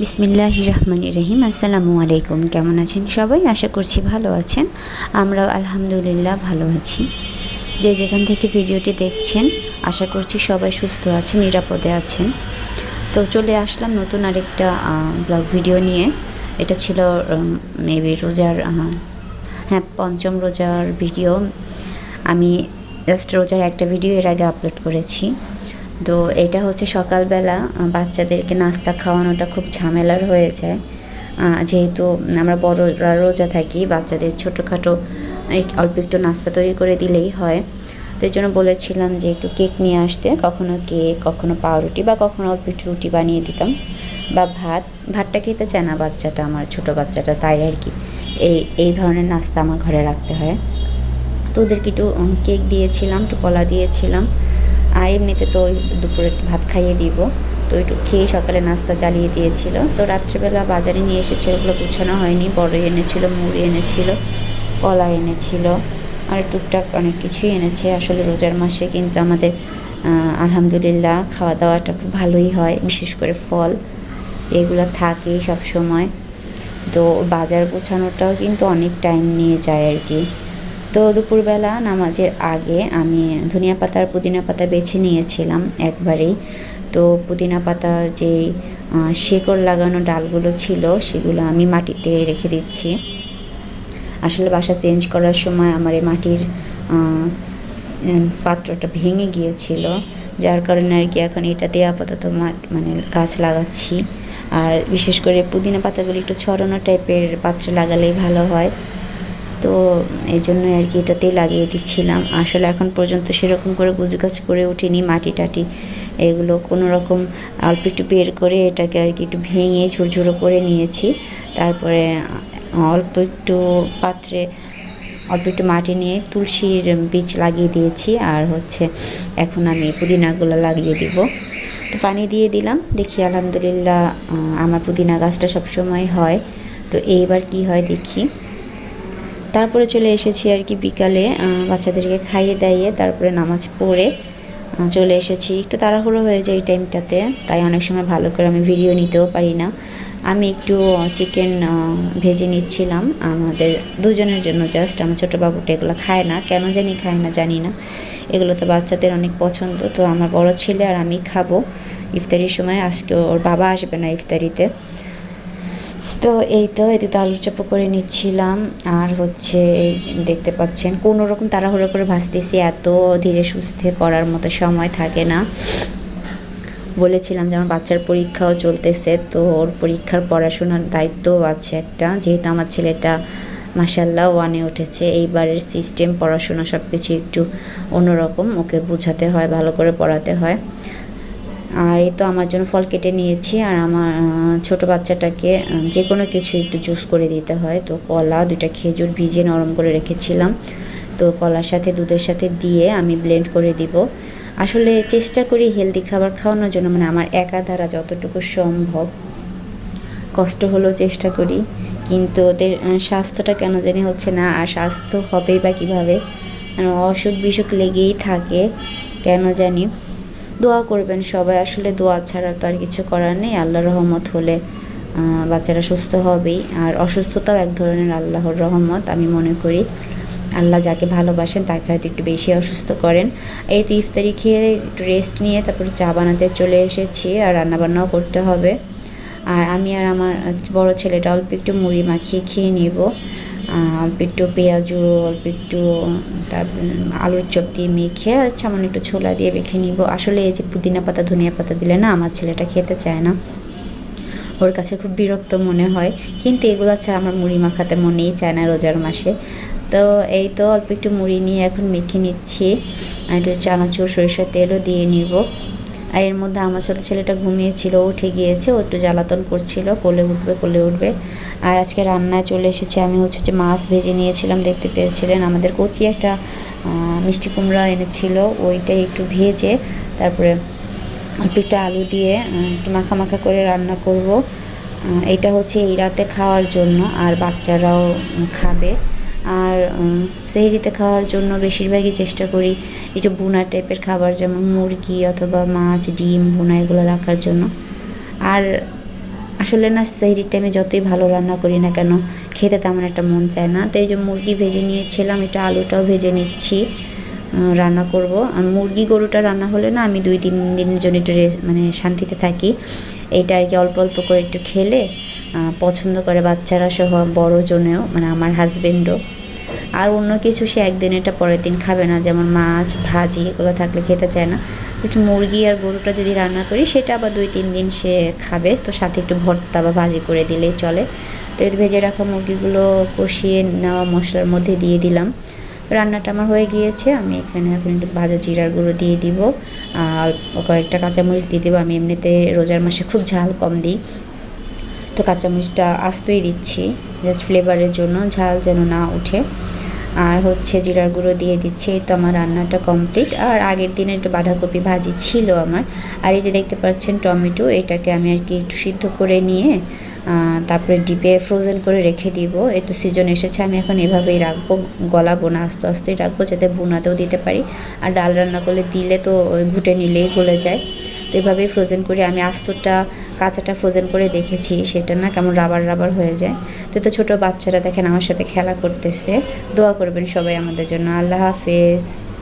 বিসমিল্লাহির রহমানির রহিম। আসসালামু আলাইকুম। কেমন আছেন সবাই? আশা করছি ভালো আছেন। আমরাও আলহামদুলিল্লাহ ভালো আছি। যে যেখান থেকে ভিডিওটি দেখছেন আশা করছি সবাই সুস্থ আছেন, নিরাপদে আছেন। তো চলে আসলাম নতুন আরেকটা ব্লগ ভিডিও নিয়ে। এটা ছিল মেবি রোজার পঞ্চম রোজার ভিডিও। আমি জাস্ট রোজার একটা ভিডিও এর আগে আপলোড করেছি। তো এটা হচ্ছে সকালবেলা বাচ্চাদেরকে নাস্তা খাওয়ানোটা খুব ঝামেলার হয়ে যায়, যেহেতু আমরা বড়রা রোজা থাকি। বাচ্চাদের ছোটোখাটো অল্প একটু নাস্তা তৈরি করে দিলেই হয়। তো এই জন্য বলেছিলাম যে একটু কেক নিয়ে আসতে, কখনো কেক, কখনো পাউরুটি বা কখনো অল্প একটু রুটি বানিয়ে দিতাম, বা ভাতটা খেতে চায় না বাচ্চাটা, আমার ছোটো বাচ্চাটা, তাই আর কি এই ধরনের নাস্তা আমার ঘরে রাখতে হয়। তো ওদেরকে একটু কেক দিয়েছিলাম, একটু কলা দিয়েছিলাম, আর এমনিতে তো ওই দুপুরে ভাত খাইয়ে দিব। তো একটু খেয়ে সকালে নাস্তা চালিয়ে দিয়েছিল। তো রাত্রেবেলা বাজারে নিয়ে এসেছে, ওগুলো গুছানো হয়নি। বড় এনেছিল, মুড়ি এনেছিল, কলা এনেছিল, আর টুকটাক অনেক কিছুই এনেছে। আসলে রোজার মাসে কিন্তু আমাদের আলহামদুলিল্লাহ খাওয়া দাওয়াটা খুব ভালোই হয়, বিশেষ করে ফল এগুলো থাকেই সব সময়। তো বাজার গোছানোটাও কিন্তু অনেক টাইম নিয়ে যায় আর কি। তো দুপুরবেলা নামাজের আগে আমি ধনিয়া পাতা আর পুদিনা পাতা বেছে নিয়েছিলাম একবারেই। তো পুদিনা পাতার যে শেকড় লাগানো ডালগুলো ছিল সেগুলো আমি মাটিতে রেখে দিচ্ছি। আসলে বাসা চেঞ্জ করার সময় আমার এই মাটির পাত্রটা ভেঙে গিয়েছিল, যার কারণে আর কি এখন এটাতে আপাতত মানে গাছ লাগাচ্ছি। আর বিশেষ করে পুদিনা পাতাগুলি একটু ছড়ানো টাইপের পাত্রে লাগালেই ভালো হয়। তো এই জন্যই আর কি এটাতেই লাগিয়ে দিচ্ছিলাম। আসলে এখন পর্যন্ত সেরকম করে গুছগাছ করে উঠিনি, মাটি টাটি এগুলো কোনো রকম অল্প একটু বের করে এটাকে আর কি একটু ভেঙে ঝুরঝুরো করে নিয়েছি। তারপরে অল্প একটু পাত্রে অল্প একটু মাটি নিয়ে তুলসীর বীজ লাগিয়ে দিয়েছি, আর হচ্ছে এখন আমি পুদিনাগুলো লাগিয়ে দিব। তো পানি দিয়ে দিলাম, দেখি আলহামদুলিল্লাহ আমার পুদিনা গাছটা সবসময় হয়। তো এইবার কি হয় দেখি। তারপরে চলে এসেছি আর কি বিকালে, বাচ্চাদেরকে খাইয়ে দাইয়ে তারপরে নামাজ পড়ে চলে এসেছি। একটু তাড়াহুড়ো হয়ে যায় এই টাইমটাতে, তাই অনেক সময় ভালো করে আমি ভিডিও নিতেও পারি না। আমি একটু চিকেন ভেজে নিচ্ছিলাম আমাদের দুজনের জন্য, জাস্ট। আমার ছোটো বাবুটা এগুলো খায় না, কেন জানি খায় না, জানি না। এগুলো তো বাচ্চাদের অনেক পছন্দ। তো আমার বড় ছেলে আর আমি খাবো ইফতারির সময়। আজকে ওর বাবা আসবে না ইফতারিতে। তো এই তো এদিকে আলুর চপ করে নিচ্ছিলাম, আর হচ্ছে দেখতে পাচ্ছেন কোনো রকম তাড়াহুড়ো করে ভাজতেছি। এত ধীরে সুস্থে পড়ার মতো সময় থাকে না। বলেছিলাম যে আমার বাচ্চার পরীক্ষাও চলতেছে, তো ওর পরীক্ষার পড়াশোনার দায়িত্বও আছে একটা, যেহেতু আমার ছেলেটা মাশাআল্লাহ 1-এ উঠেছে। এইবারের সিস্টেম পড়াশোনা সব কিছু একটু অন্যরকম, ওকে বোঝাতে হয়, ভালো করে পড়াতে হয়। আর এই তো আমার জন্য ফল কেটে নিয়েছি, আর আমার ছোটো বাচ্চাটাকে যে কোনো কিছু একটু জুস করে দিতে হয়। তো কলা, 2টা খেজুর ভিজিয়ে নরম করে রেখেছিলাম, তো কলার সাথে দুধের সাথে দিয়ে আমি ব্লেন্ড করে দিব। আসলে চেষ্টা করি হেলদি খাবার খাওয়ানোর জন্য, মানে আমার একা দ্বারা যতটুকু সম্ভব, কষ্ট হলেও চেষ্টা করি। কিন্তু ওদের স্বাস্থ্যটা কেন জানি হচ্ছে না। আর স্বাস্থ্য হবেই বা কীভাবে, অসুখ বিসুখ লেগেই থাকে কেন জানি। দোয়া করবেন সবাই, আসলে দোয়া ছাড়া তো আর কিছু করার নেই। আল্লাহর রহমত হলে বাচ্চারা সুস্থ হবেই। আর অসুস্থতাও এক ধরনের আল্লাহর রহমত আমি মনে করি। আল্লাহ যাকে ভালোবাসেন তাকে হয়তো একটু বেশি অসুস্থ করেন। এই তো ইফতারি খেয়ে একটু রেস্ট নিয়ে তারপর চা বানাতে চলে এসেছি, আর রান্নাবান্নাও করতে হবে। আর আমি আর আমার বড় ছেলেটা অল্প একটু মুড়ি মাখিয়ে খেয়ে নেব, অল্প একটু পেঁয়াজু, অল্প একটু তারপর আলুর চপ দিয়ে মেখে সামান্য একটু ছোলা দিয়ে মেখে নিব। আসলে এই যে পুদিনা পাতা, ধনিয়া পাতা দিলে না আমার ছেলেটা খেতে চায় না, ওর কাছে খুব বিরক্ত মনে হয়। কিন্তু এগুলো ছাড়া আমার মুড়ি মাখাতে মনেই চায় না রোজার মাসে। তো এই তো অল্প একটু মুড়ি নিয়ে এখন মেখে নিচ্ছি, একটু চানাচুর সরিষার তেলও দিয়ে নিব। আর এর মধ্যে আমার ছোটো ছেলেটা ঘুমিয়েছিল, উঠে গিয়েছে, ও একটু জ্বালাতন করছিল, কোলে উঠবে কোলে উঠবে। আর আজকে রান্নায় চলে এসেছে, আমি হচ্ছে যে মাছ ভেজে নিয়েছিলাম, দেখতে পেয়েছিলেন। আমাদের কচি একটা মিষ্টি কুমড়া এনেছিল, ওইটাই একটু ভেজে তারপরে অল্প একটু আলু দিয়ে একটু মাখা মাখা করে রান্না করব। এটা হচ্ছে এই রাতে খাওয়ার জন্য, আর বাচ্চারাও খাবে। আর সেহরিতে খাওয়ার জন্য বেশিরভাগই চেষ্টা করি একটু ভুনা টাইপের খাবার, যেমন মুরগি অথবা মাছ, ডিম ভুনা, এগুলো রাখার জন্য। আর আসলে না সেহরির টাইমে যতই ভালো রান্না করি না কেন খেতে তেমন একটা মন চায় না। তো এই যে মুরগি ভেজে নিয়েছিলাম, এটা আলুটাও ভেজে নিচ্ছি, রান্না করব। আর মুরগি গরুটা রান্না হলে না আমি 2-3 দিনের জন্য একটু মানে শান্তিতে থাকি। এইটা আর কি অল্প অল্প করে একটু খেলে পছন্দ করে বাচ্চারা সহ, বড় জনেও, মানে আমার হাজবেন্ডও। আর অন্য কিছু সে একদিন এটা পরের দিন খাবে না, যেমন মাছ ভাজি এগুলো থাকলে খেতে চায় না। একটু মুরগি আর গরুটা যদি রান্না করি সেটা আবার 2-3 দিন সে খাবে, তো সাথে একটু ভর্তা বা ভাজি করে দিলেই চলে। তো এই ভেজে রাখা মুরগিগুলো কষিয়ে নেওয়া মশলার মধ্যে দিয়ে দিলাম। রান্নাটা আমার হয়ে গিয়েছে। আমি এখানে এখন একটু ভাজা জিরার গুঁড়ো দিয়ে দিব, আর কয়েকটা কাঁচামরিচ দিয়ে দেবো। আমি এমনিতে রোজার মাসে খুব ঝাল কম দিই, তো কাঁচামরিচটা আস্তই দিচ্ছি জাস্ট ফ্লেভারের জন্য, ঝাল যেন না উঠে। আর হচ্ছে জিরার গুঁড়ো দিয়ে দিচ্ছি। এই তো আমার রান্নাটা কমপ্লিট। আর আগের দিনে একটু বাঁধাকপি ভাজি ছিল আমার। আর এই যে দেখতে পাচ্ছেন টমেটো, এটাকে আমি আর কি একটু সিদ্ধ করে নিয়ে তারপরে ডিপে ফ্রোজেন করে রেখে দিব। এই তো সিজন এসেছে, আমি এখন এভাবেই রাখবো, গলাবো না, আস্তে আস্তেই রাখবো যাতে ভুনাতেও দিতে পারি। আর ডাল রান্না করলে দিলে তো ঘুটে নিলেই গলে যায়। তো এভাবেই ফ্রোজেন করে আমি আস্তটা কাঁচাটা ফ্রোজেন করে দেখেছি, সেটা না কেমন রাবার রাবার হয়ে যায়। তো ছোটো বাচ্চারা দেখেন আমার সাথে খেলা করতেছে। দোয়া করবেন সবাই আমাদের জন্য। আল্লাহ হাফেজ।